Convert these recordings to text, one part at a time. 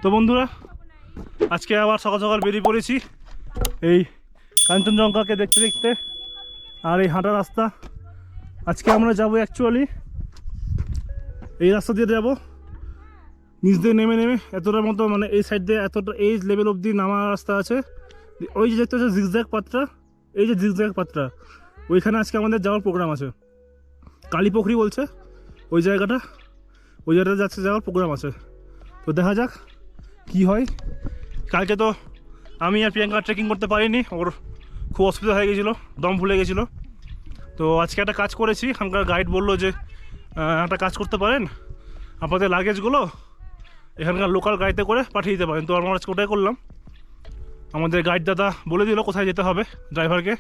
তো বন্ধুরা, আজকে আবার সকাল সকাল বেরিয়ে পড়েছি এই কাঞ্চনজঙ্ঘাকে দেখতে দেখতে। আর এই হাঁটা রাস্তা, আজকে আমরা যাব অ্যাকচুয়ালি এই রাস্তা দিয়ে যাব, নিচ দিয়ে নেমে নেমে এতটার মতো, মানে এই সাইড দিয়ে এতটা এই লেভেল অবধি নামা রাস্তা আছে। ওই যে দেখতে হচ্ছে জিগজ্যাগ পাত্রা, এই যে জিগজ্যাগ পাত্রা, ওইখানে আজকে আমাদের যাওয়ার প্রোগ্রাম আছে। কালীপুকুরি বলছে ওই জায়গাটা, ওই জায়গাটা যাচ্ছে, যাওয়ার প্রোগ্রাম আছে। তো দেখা যাক কি হয়। কালকে তো আমি আর প্রিয়াঙ্কা ট্রেকিং করতে পারিনি, ওর খুব অসুবিধা হয়ে গেছিলো, দম ভুলে গেছিলো। তো আজকে একটা কাজ করেছি, এখানকার গাইড বললো যে একটা কাজ করতে পারেন, আপনাদের লাগেজগুলো এখানকার লোকাল গাড়িতে করে পাঠিয়ে দিতে পারেন। তো আমরা আজকে ওটাই করলাম। আমাদের গাইড দাদা বলে দিল কোথায় যেতে হবে ড্রাইভারকে।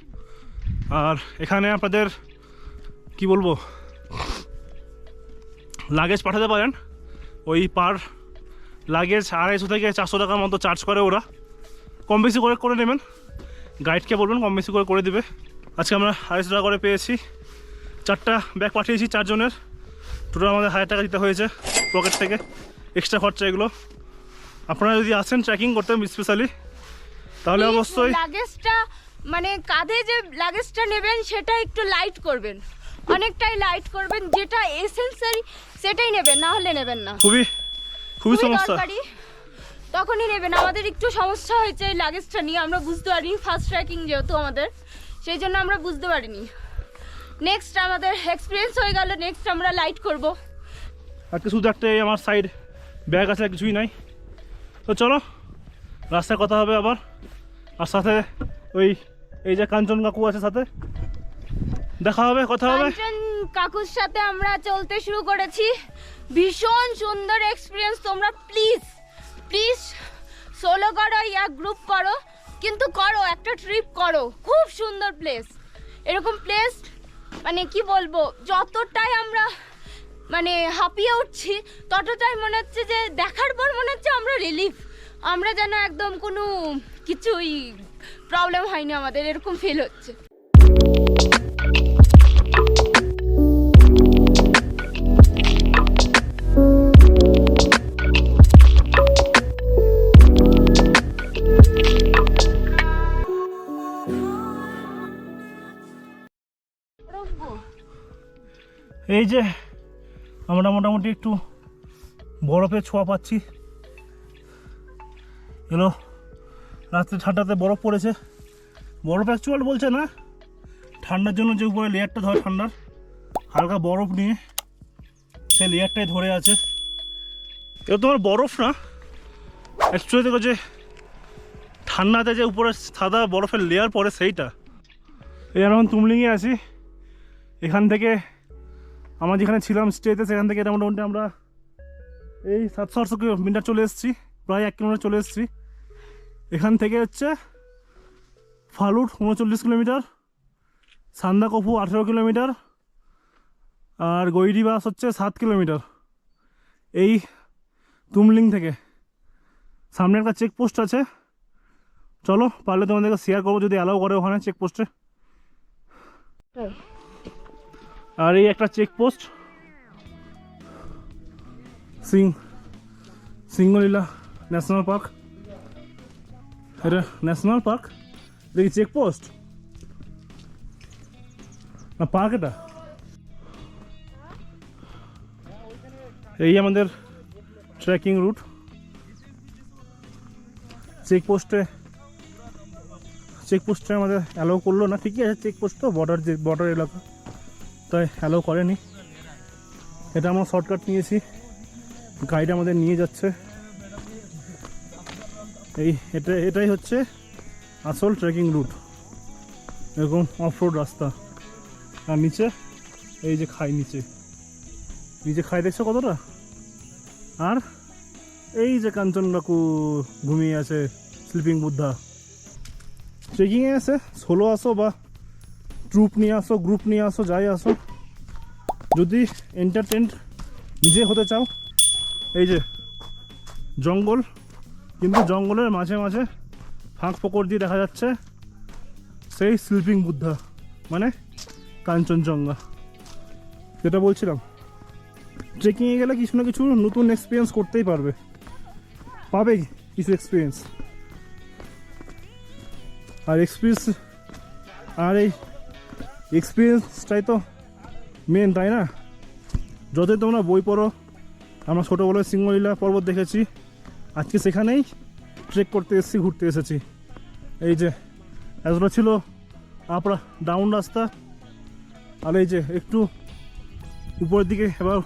আর এখানে আপনাদের কি বলবো, লাগেজ পাঠাতে পারেন, ওই পার লাগেজ 250 থেকে 400 টাকার মতো চার্জ করে ওরা। কম বেশি করে নেবেন, গাইডকে বলবেন কম বেশি করে দিবে। আজকে আমরা 250 টাকা করে পেয়েছি, 4টা ব্যাগ পাঠিয়েছি 4 জনের, টোটাল আমাদের 1000 টাকা দিতে হয়েছে পকেট থেকে, এক্সট্রা খরচা এগুলো। আপনারা যদি আসেন ট্রেকিং করতে স্পেশালি, তাহলে অবশ্যই লাগেজটা মানে কাঁধে যে লাগেজটা নেবেন সেটা একটু লাইট করবেন, অনেকটাই লাইট করবেন, যেটা এসেন্সিয়াল সেটাই নেবেন, না হলে নেবেন না। খুবই সমস্যা, তখনই নেবেন। আমাদের একটু সমস্যা হয়েছে এই লাগেজটা নিয়ে, আমরা বুঝতে পারিনি, ফার্স্ট ট্রেকিং যেহেতু আমাদের, সেই জন্য আমরা বুঝতে পারিনি। নেক্সট আমাদের এক্সপিরিয়েন্স হয়ে গেল, নেক্সট আমরা লাইট করব। আজকে শুধু একটা আমার সাইড ব্যাগ আছে, কিছুই নাই। তো চলো রাস্তায় কথা হবে আবার। আর সাথে ওই এই যে কাঞ্চন কাকু আছে, সাথে দেখা হবে, কথা হবে। কাঞ্চন কাকুর সাথে আমরা চলতে শুরু করেছি, ভীষণ সুন্দর এক্সপিরিয়েন্স। তোমরা প্লিজ সোলো করো ইয়া গ্রুপ করো, কিন্তু করো, একটা ট্রিপ করো, খুব সুন্দর প্লেস। এরকম প্লেস মানে কি বলবো, যতটাই আমরা মানে হাঁপিয়ে উঠছি ততটাই মনে হচ্ছে যে দেখার পর মনে হচ্ছে আমরা রিলিফ, আমরা যেন একদম কোনো কিছুই প্রবলেম হয়নি আমাদের, এরকম ফিল হচ্ছে। এই যে আমরা মোটামুটি একটু বরফের ছোঁয়া পাচ্ছি। এলো রাত্রে ঠান্ডাতে বরফ পড়েছে, বরফ অ্যাকচুয়াল বলছে না, ঠান্ডার জন্য যে উপরে লেয়ারটা ধরে ঠান্ডার, হালকা বরফ নিয়ে সেই লেয়ারটাই ধরে আছে। এটা তোমার বরফ না, অ্যাকচুয়ালি দেখো যে ঠান্ডাতে যে উপরে সাদা বরফের লেয়ার পড়ে সেইটা। এই এখন তুমলিংয়ে আছি, এখান থেকে আমরা যেখানে ছিলাম স্টেতে, সেখান থেকে এটা মোটামুটি আমরা এই 700-800 কিলোমিটার চলে এসেছি, প্রায় 1 কিলোমিটার চলে এসেছি। এখান থেকে হচ্ছে ফালুট 39 কিলোমিটার, সান্দাকফু 18 কিলোমিটার, আর গৈরিবাস হচ্ছে 7 কিলোমিটার। এই তুমলিং থেকে সামনে একটা চেকপোস্ট আছে, চলো পারলে তোমাদেরকে শেয়ার করবো যদি অ্যালাউ করে ওখানে চেকপোস্টে। আর এই একটা চেকপোস্ট সিংহলীলা ন্যাশনাল পার্ক, এটা ন্যাশনাল পার্ক, দেখি চেকপোস্ট না পার্ক। এটা এই আমাদের ট্রেকিং রুট, চেকপোস্টে আমাদের অ্যালাউ করলো না, ঠিকই আছে, চেকপোস্ট তো বর্ডার এলাকা, তাই অ্যালাউ করেনি। এটা আমরা শর্টকাট নিয়েছি, গাইড আমাদের নিয়ে যাচ্ছে। এটাই হচ্ছে আসল ট্রেকিং রুট, এরকম অফ রোড রাস্তা। আর নিচে এই যে খাই, নিচে খাই দেখছো কতটা। আর এই যে কাঞ্চন কাকু ঘুমিয়ে আছে, স্লিপিং বুদ্ধা। ট্রেকিংয়ে এসে সোলো আসো বা ট্রুপ নিয়ে আসো, গ্রুপ নিয়ে আসো, যাই আসো, যদি এন্টারটেন নিজে হতে চাও, এই যে জঙ্গল, কিন্তু জঙ্গলের মাঝে মাঝে ফাঁক ফোকর দিয়ে দেখা যাচ্ছে সেই স্লিপিং বুদ্ধা, মানে কাঞ্চনজঙ্ঘা। যেটা বলছিলাম, ট্রেকিংয়ে গেলে কিছু না কিছু নতুন এক্সপিরিয়েন্স করতেই পারবে। পাবে কিছু এক্সপিরিয়েন্স। আর এই এক্সপিরিয়েন্সটাই তো মেন, তাই না? যতই তোমরা বই পড়ো, আমরা ছোটোবেলায় সিংহলীলা পর্বত দেখেছি, আজকে সেখানেই ট্রেক করতে এসেছি, ঘুরতে এসেছি। এই যে এতটা ছিল ডাউন রাস্তা, আর এই যে একটু উপরের দিকে এবার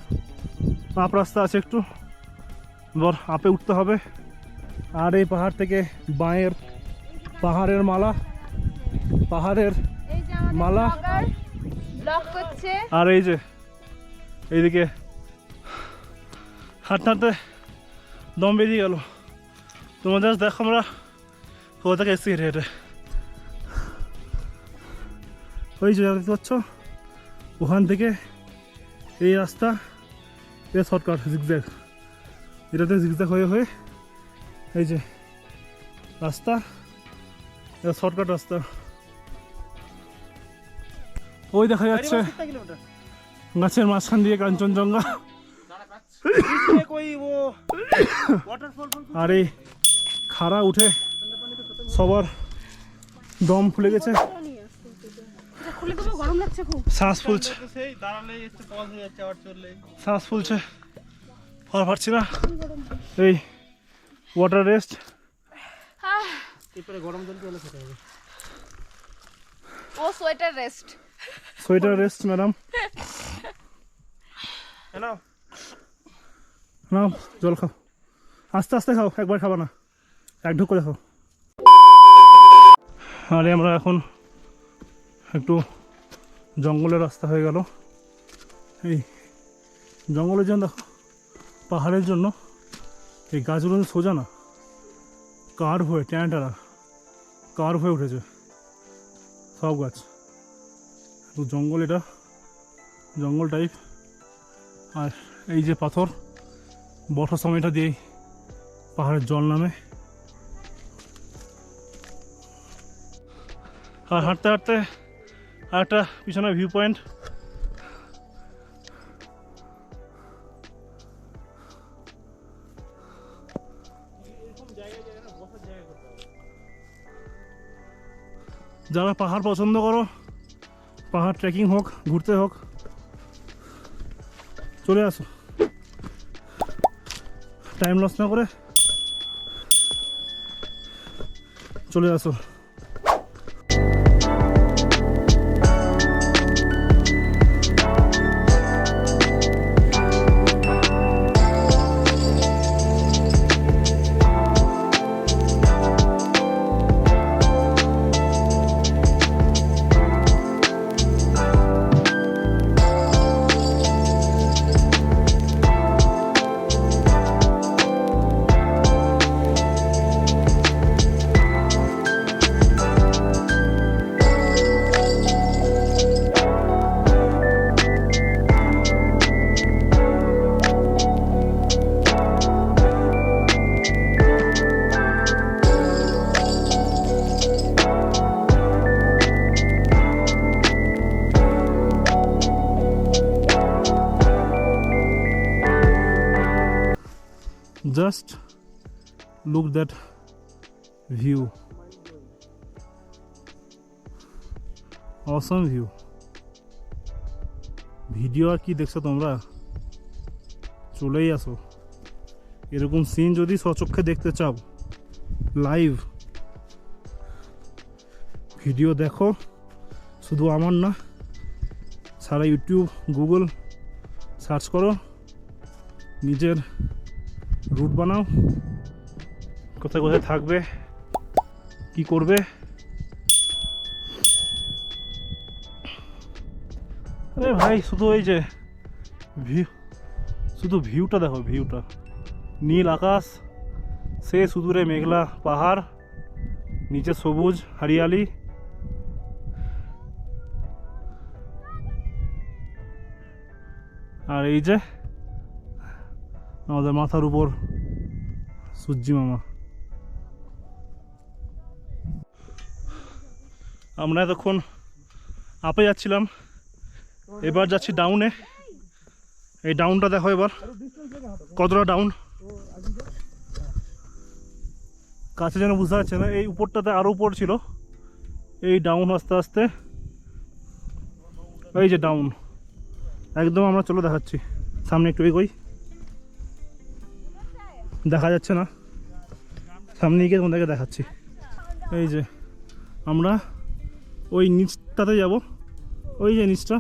আপ রাস্তা আছে, একটু এবার আপে উঠতে হবে। আর এই পাহাড় থেকে বাঁয়ের পাহাড়ের মালা, এই যে আমাদের মালা। ব্লগার ব্লগ করছে। আর এই যে এইদিকে হাঁটতে হাঁটতে দম বেরিয়ে গেল। তোমরা জাস্ট দেখো আমরা কোথা থেকে এসেছি হেঁটে হেঁটে। ওই যে দেখতে পাচ্ছ, ওখান থেকে এই রাস্তা, এটা শর্টকাট জিগজ্যাগ, এটাতে জিগজ্যাগ হয়ে হয়ে এই যে রাস্তা, এটা শর্টকাট রাস্তা। ওই দেখা যাচ্ছে গাছের মাঝখান দিয়ে কাঞ্চনজঙ্ঘা। আর এই খাড়া উঠে সবার দম ফুলে গেছে, শ্বাস ফুলছে, আর পারছি না। এই ওয়াটার রেস্ট, ও সোয়েটার রেস্ট ম্যাডাম। নাও জল খাও, আস্তে আস্তে খাও, একবার খাবা না, এক ঢুক করে খাও। আরে আমরা এখন একটু জঙ্গলের রাস্তা হয়ে গেল। এই জঙ্গলের জন্য দেখো, পাহাড়ের জন্য এই গাছগুলো সোজা না, কার্ভ হয়ে ট্যাঁটারা কার্ভ হয়ে উঠেছে সব গাছ। তো জঙ্গল, এটা জঙ্গল টাইপ। আর এই যে পাথর, বর্ষার সময়টা দিয়েই পাহাড়ের জল নামে। আর হাঁটতে হাঁটতে আর একটা পিছনে ভিউ পয়েন্ট, যারা পাহাড় পছন্দ করো, পাহাড় ট্রেকিং হোক, ঘুরতে হোক, চলে আসো, টাইম লস না করে চলে আসো। Just look that view, awesome view. Video আর কি দেখছো তোমরা, চলেই আসো। এরকম সিন যদি স্বচক্ষে দেখতে চাও, লাইভ ভিডিও দেখো, শুধু আমার না, সারা ইউটিউব গুগল সার্চ করো, নিজের রুট বানাও, কোথায় কোথায় থাকবে, কি করবে। আরে ভাই, শুধু এই যে শুধু ভিউটা দেখো, ভিউটা, নীল আকাশ, সে সুদূরে মেঘলা পাহাড়, নিচে সবুজ হরিয়ালি। আর এই যে আমাদের মাথার উপর সূর্যি মামা। আমরা এতক্ষণ আপে যাচ্ছিলাম, এবার যাচ্ছি ডাউনে। এই ডাউনটা দেখো এবার কতটা ডাউন। কাছে যেন বুঝতে পারছে না, এই উপরটাতে আরও উপর ছিল, এই ডাউন আস্তে আস্তে, এই যে ডাউন একদম। আমরা চলো দেখাচ্ছি, সামনে একটু এগোই, দেখা যাচ্ছে না, সামনে গিয়ে তোমাদেরকে দেখাচ্ছি। এই যে আমরা ওই নিচটাতে যাব, ওই যে নিচটা,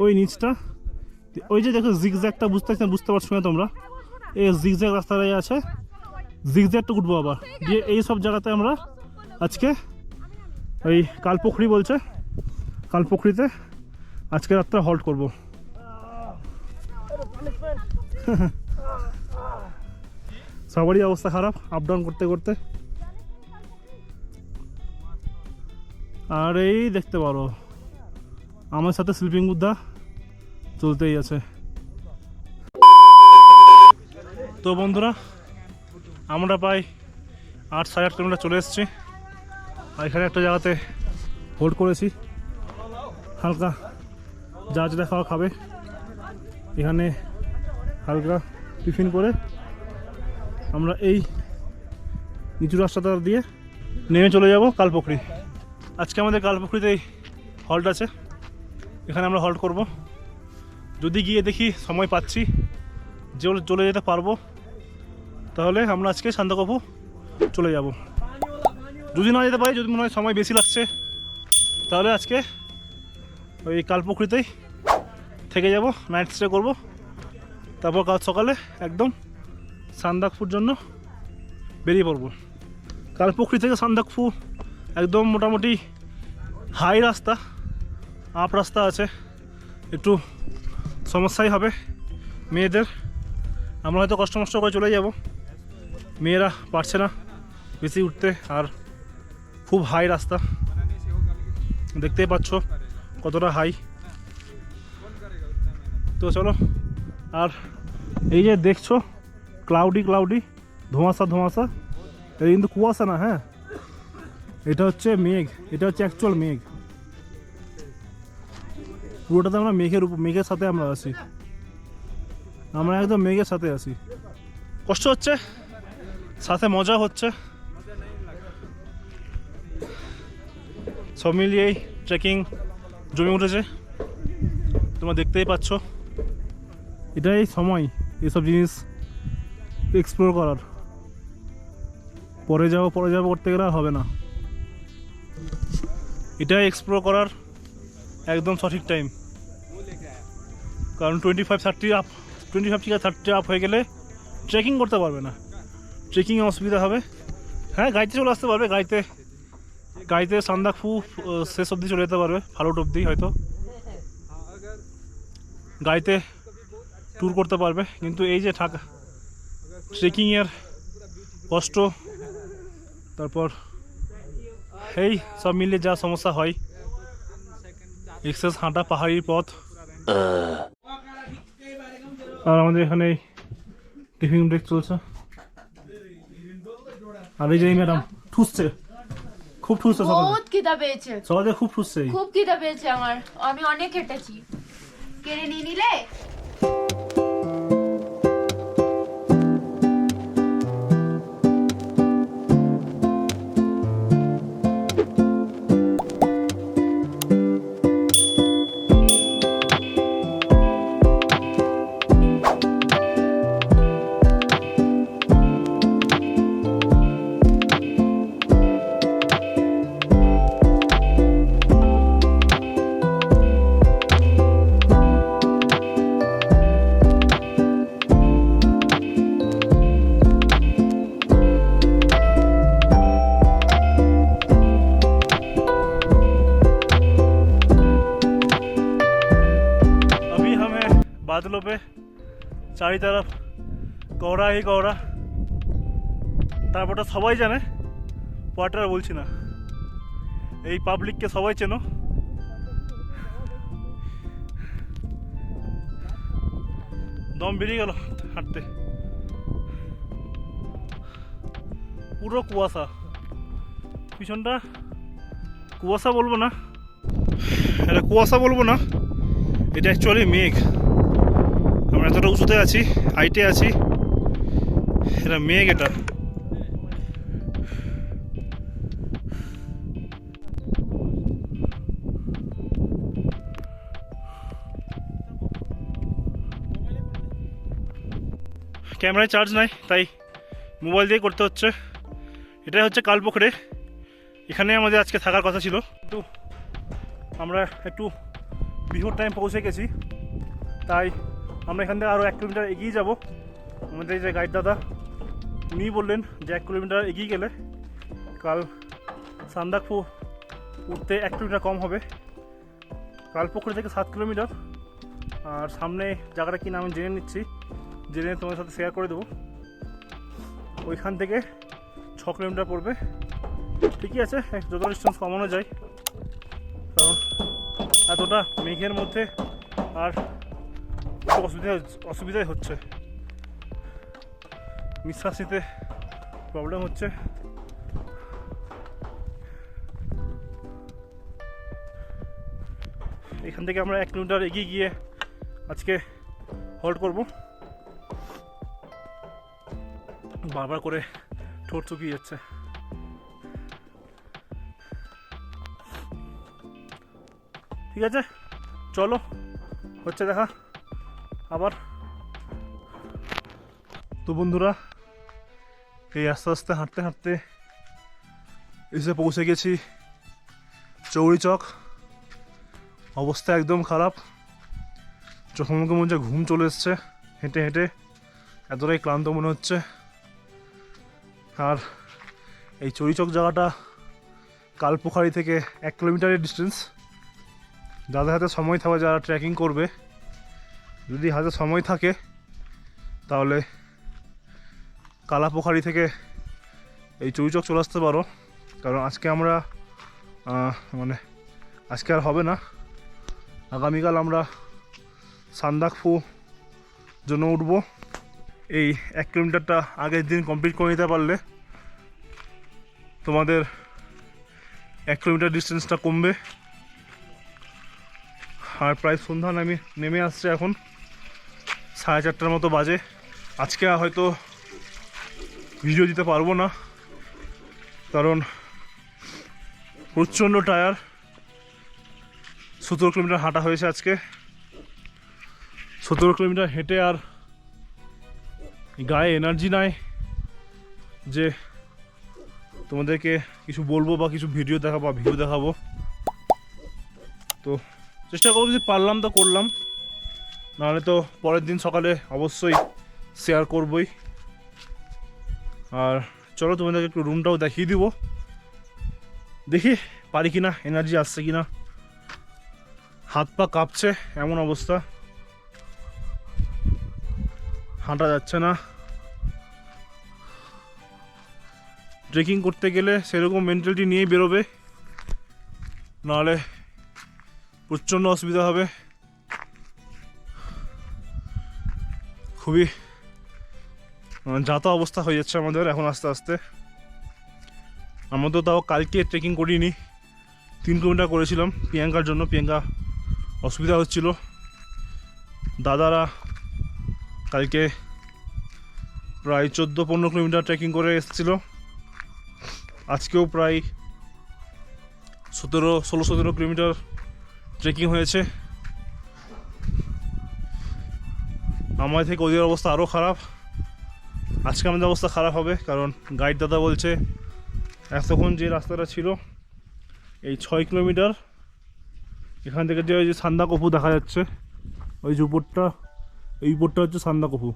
ওই নিচটা, ওই যে দেখো জিগজ্যাগটা বুঝতে পারছো না তোমরা, এই জিগজ্যাগ রাস্তাটাই আছে, জিগজ্যাগটা উঠবো আবার দিয়ে এই সব জায়গাতে আমরা আজকে ওই কালপুকুরি বলছে, কালপুকুরিতে আজকে রাত্রে হল্ট করব। সবারই অবস্থা খারাপ আপ ডাউন করতে করতে। আর এই দেখতে পারো আমার সাথে স্লিপিং বুদ্ধা চলতেই আছে। তো বন্ধুরা, আমরা প্রায় 8-8.5 কিলোমিটার চলে এসেছি, আর এখানে একটা জায়গাতে হোল্ড করেছি, হালকা যা যা খাওয়া খাবে, এখানে হালকা টিফিন করে আমরা এই নিচু রাস্তাটা দিয়ে নেমে চলে যাব কালপুকুরি। আজকে আমাদের কালপুকুরিতেই হল্ট আছে, এখানে আমরা হল্ট করব। যদি গিয়ে দেখি সময় পাচ্ছি যে চলে যেতে পারবো, তাহলে আমরা আজকে সান্দাকফু চলে যাব। যদি না যেতে পারি, যদি মনে হয় সময় বেশি লাগছে, তাহলে আজকে ওই কালপুকুরিতেই থেকে যাব, নাইট স্টে করব। তারপর কাল সকালে একদম সান্দাকফুর জন্য বেরিয়ে পড়ব। কালপুকুরি থেকে সান্দাকফু একদম মোটামুটি হাই রাস্তা, আপ রাস্তা আছে, একটু সমস্যাই হবে মেয়েদের। আমরা হয়তো কষ্ট করে চলে যাব, মেয়েরা পারছে না বেশি উঠতে, আর খুব হাই রাস্তা, দেখতেই পাচ্ছ কতটা হাই। তো চলো, আর এই যে দেখছো ক্লাউডি ধোঁয়াশা, এটা কিন্তু কুয়াশা না, হ্যাঁ এটা হচ্ছে মেঘ, এটা হচ্ছে অ্যাকচুয়াল মেঘ। পুরোটাতে আমরা মেঘের সাথে আমরা আছি, আমরা একদম মেঘের সাথে আছি। কষ্ট হচ্ছে, সাথে মজা হচ্ছে, সব মিলিয়েই ট্রেকিং জমে উঠেছে, তোমরা দেখতেই পাচ্ছ। এটাই সময় এসব জিনিস এক্সপ্লোর করার, পরে যাবো করতে গেলে আর হবে না। এটাই এক্সপ্লোর করার একদম সঠিক টাইম, কারণ 25-30 আপ হয়ে গেলে ট্রেকিং করতে পারবে না, ট্রেকিংয়ে অসুবিধা হবে। হ্যাঁ, গাড়িতে চলে আসতে পারবে, গাড়িতে সান্দাকফু শেষ অবধি চলে যেতে পারবে, ফালুট অবধি হয়তো গাড়িতে ট্যুর করতে পারবে। কিন্তু এই যে ট্রেকিংয়ের কষ্ট, তারপর এই সব মিলে যা সমস্যা হয়, এক্সেস হাঁটা পাহাড়ি পথ। আর আমাদের এখানে টিফিন ব্রেক চলছে, আর এই যে ম্যাডাম ঠুসছে, খুব ঠুসছে, বহুত খিদা পেয়েছে, সকালে খুব ঠুসছে, খুব খিদা পেয়েছে আমার, আমি অনেক হেঁটেছি। কেড়ে নিয়ে নিলে बादलों पे चारी तरफ कोहरा ही कोहरा। তারপরটা সবাই জানে, পরটা বলছি না, এই পাবলিককে সবাই চেনো। দম বেরিয়ে গেল হাঁটতে, পুরো কুয়াশা, পিছনটা কুয়াশা বলবো না, এটা কুয়াশা বলবো না, এটা অ্যাকচুয়ালি মেঘ। আমরা এতটা উঁচুতে আছি, হাইটে আছি, এটা মেঘ, এটা ক্যামেরায় চার্জ নাই, তাই মোবাইল দিয়ে করতে হচ্ছে। এটাই হচ্ছে কালপুকুরে, এখানে আমাদের আজকে থাকার কথা ছিল, কিন্তু আমরা একটু বিহুর টাইম পৌঁছে গেছি, তাই আমরা এখান থেকে আরও 1 কিলোমিটার এগিয়ে যাব। আমাদের এই যে গাইড দাদা উনি বললেন যে 1 কিলোমিটার এগিয়ে গেলে কাল সান্দাকফু উঠতে 1 কিলোমিটার কম হবে। কালপুকুরি থেকে 7 কিলোমিটার, আর সামনে জায়গাটা কি নাম আমি জেনে নিচ্ছি, জেনে তোমার সাথে শেয়ার করে দেবো। ওইখান থেকে 6 কিলোমিটার পড়বে। ঠিকই আছে, যত ডিস্টেন্স কমানো যায়, কারণ এতটা মেঘের মধ্যে আর একটু অসুবিধাই হচ্ছে, নিঃশ্বাস নিতে প্রবলেম হচ্ছে। এখান থেকে আমরা 1 কিলোমিটার এগিয়ে গিয়ে আজকে হল্ট করব। বারবার করে ঠোঁট শুকিয়ে যাচ্ছে। ঠিক আছে, চলো, হচ্ছে দেখা আবার। তো বন্ধুরা, এই আস্তে আস্তে হাঁটতে হাঁটতে এসে পৌঁছে গেছি চৌরি চক। অবস্থা একদম খারাপ, চোখে মুখে মনে হচ্ছে ঘুম চলে এসছে, হেঁটে হেঁটে এতটাই ক্লান্ত মনে হচ্ছে। আর এই চৌরিচক জায়গাটা কালপুখারি থেকে 1 কিলোমিটারের ডিস্টেন্স। যাদের হাতে সময় থাকবে, যারা ট্রেকিং করবে, যদি হাতে সময় থাকে তাহলে কালাপুখারি থেকে এই চৌরিচক চলে আসতে পারো। কারণ আজকে আমরা আজকে আর হবে না, আগামীকাল আমরা সান্দাকফু জন্য উঠবো। এই 1 কিলোমিটারটা আগের দিন কমপ্লিট করে নিতে পারলে তোমাদের 1 কিলোমিটার ডিস্টেন্সটা কমবে। আর প্রায় সন্ধ্যা নেমে আসছে, এখন 4:30টার মতো বাজে। আজকে হয়তো ভিডিও দিতে পারবো না, কারণ প্রচণ্ড টায়ার। 17 কিলোমিটার হাঁটা হয়েছে আজকে। 17 কিলোমিটার হেঁটে আর গায়ে এনার্জি নাই যে তোমাদেরকে কিছু বলবো বা কিছু ভিডিও দেখাবো। তো চেষ্টা করবো, যদি পারলাম তো করলাম, নাহলে তো পরের দিন সকালে অবশ্যই শেয়ার করবই। আর চলো, তোমাদেরকে একটু রুমটাও দেখিয়ে দিব, দেখি পারি কিনা, এনার্জি আসছে কিনা। হাত পা কাঁপছে, এমন অবস্থা, হাঁটা যাচ্ছে না। ট্রেকিং করতে গেলে সেরকম মেন্টালিটি নিয়েই বেরোবে, নাহলে প্রচণ্ড অসুবিধা হবে। খুবই যাতা অবস্থা হয়ে যাচ্ছে আমাদের এখন আস্তে আস্তে। আমরা তো তাও কালকে ট্রেকিং করিনি, 3 কিলোমিটার করেছিলাম প্রিয়াঙ্কার জন্য। প্রিয়াঙ্কা অসুবিধা হচ্ছিল। দাদারা কালকে প্রায় 14-15 কিলোমিটার ট্রেকিং করে এসেছিলো। আজকেও প্রায় 16-17 কিলোমিটার ট্রেকিং হয়েছে। আমার থেকে ওদের অবস্থা আরও খারাপ। আজকে আমাদের অবস্থা খারাপ হবে, কারণ গাইড দাদা বলছে এতক্ষণ যে রাস্তাটা ছিল এই 6 কিলোমিটার, এখান থেকে যে ওই যে সান্দাকফু দেখা যাচ্ছে, ওই যে উপরটা, এই উপরটা হচ্ছে সান্দাকফু,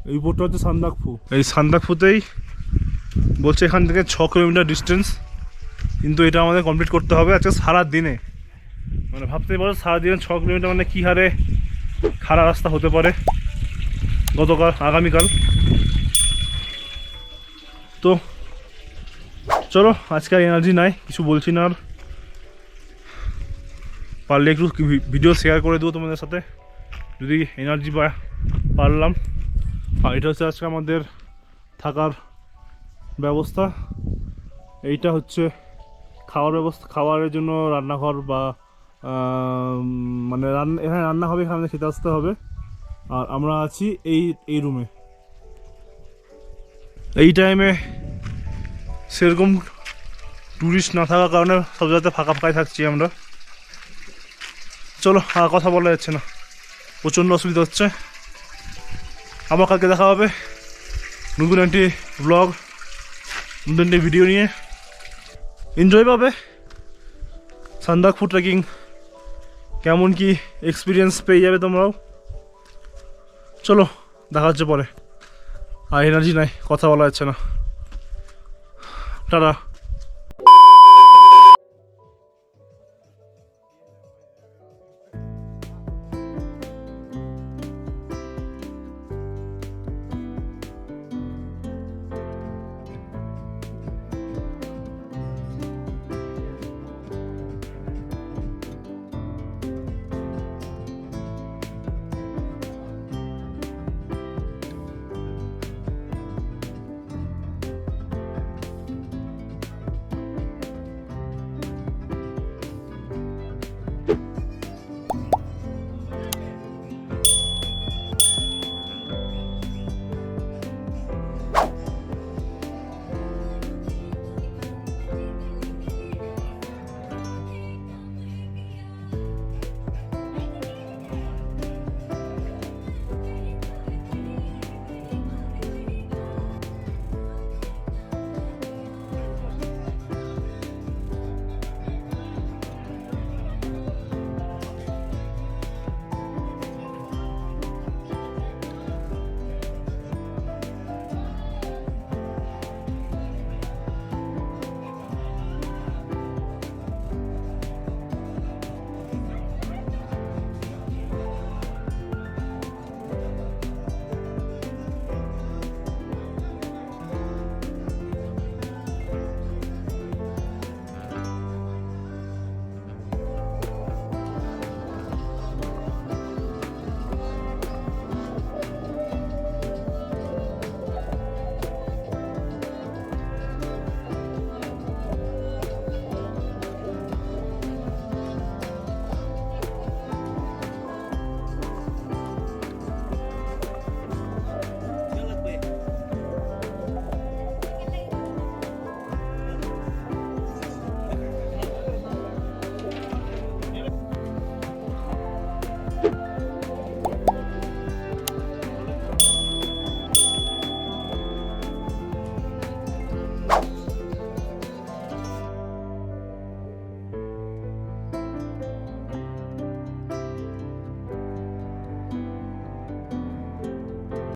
এই উপরটা হচ্ছে সান্দাকফু। এই সান্দাকফুতেই বলছে এখান থেকে 6 কিলোমিটার ডিস্টেন্স, কিন্তু এটা আমাদের কমপ্লিট করতে হবে আজকে সারা দিনে। মানে ভাবতে পারো সারাদিনে 6 কিলোমিটার মানে কী হারে খারাপ রাস্তা হতে পারে আগামীকাল। তো চলো, আজকে আর এনার্জি নাই, কিছু বলছি না আর। পারলে একটু ভিডিও শেয়ার করে দেবো তোমাদের সাথে, যদি এনার্জি পারলাম। আর এটা হচ্ছে আজকে আমাদের থাকার ব্যবস্থা। এইটা হচ্ছে খাওয়ার ব্যবস্থা, খাওয়ারের জন্য রান্নাঘর বা মানে এখানে রান্না হবে, এখানে খেতে আসতে হবে। আর আমরা আছি এই রুমে। এই টাইমে সেরকম টুরিস্ট না থাকার কারণে সব জায়গাতে ফাঁকা ফাঁকাই থাকছি আমরা। চলো, আর কথা বলা যাচ্ছে না, প্রচণ্ড অসুবিধা হচ্ছে। আমার কালকে দেখা হবে নতুন একটি ব্লগ, নতুন একটি ভিডিও নিয়ে। এনজয় পাবে সান্দাকফু ট্রেকিং, কেমন কি এক্সপিরিয়েন্স পেয়ে যাবে তোমরাও। চলো দেখা হচ্ছে পরে। আর এনার্জি নাই, কথা বলা যাচ্ছে না। টাটা।